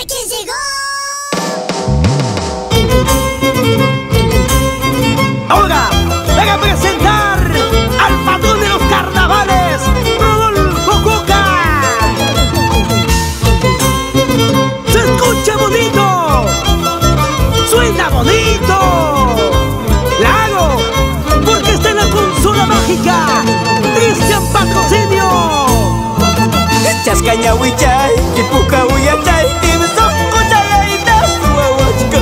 quién llegó! Oiga, venga a presentar al patrón de los carnavales, Rodolfo Cuca. Se escucha bonito, suena bonito. La hago porque está en la consola mágica Cristian Patrocinio. Chaskanya wichay, kipuka uyachay, timsongo chayaitas wawachka.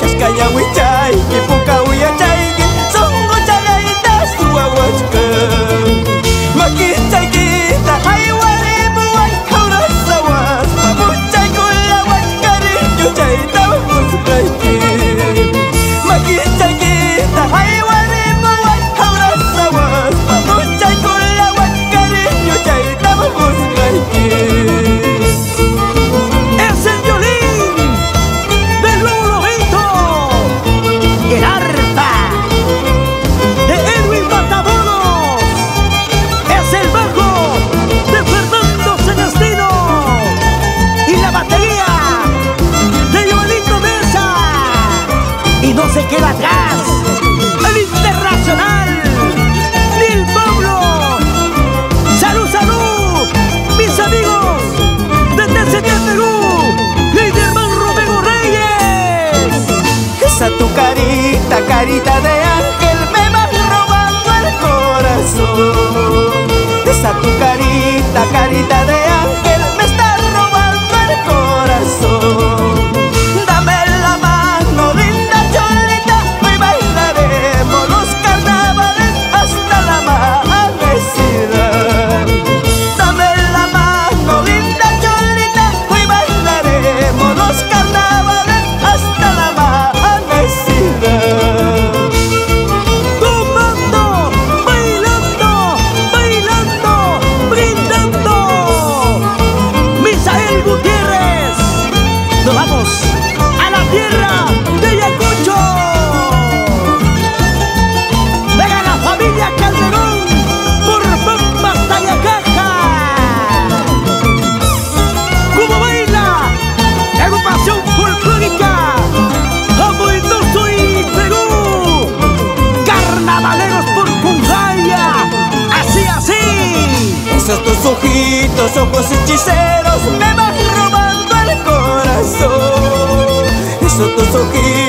Chaskanya wichay, kipuka uyachay, timsongo chayaitas wawachka. Makichay kita haywaribuan haurasawas, pamuchay kulawat karinyo chay tawusbayki. Makichay kita haywaribuan haurasawas, pamuchay kulawat karinyo chay tawusbayki. Es el violín del Lobo Lobito, el arpa de Edwin Matamoros, es el bajo de Fernando Celestino y la batería de Joelito Mesa. Y no se queda atrás el internacional Lil Pablo. ¡Salud, salud! Mis amigos de TCT Perú, Liderman Romero Reyes. Esa tu carita, carita de ángel, me vas robando el corazón. Esa tu carita, carita de ángel, me está robando el corazón. Dame la mano, linda cholita, hoy bailaremos los carnavales hasta la amanecida. Dame la mano, linda cholita, hoy bailaremos los carnavales hasta la amanecida. Tomando, bailando, bailando, brindando. Misael Gutiérrez. Nos vamos a la tierra de Ayacucho. Venga la familia Calderón por Pampas Tayacaja. ¿Cómo baila la agrupación folclórica Amoitoso y Perú? Carnavaleros por Cunjaya. Así, así. Esos tus ojitos, ojos hechiceros, me van robando el corazón. Esos tus ojitos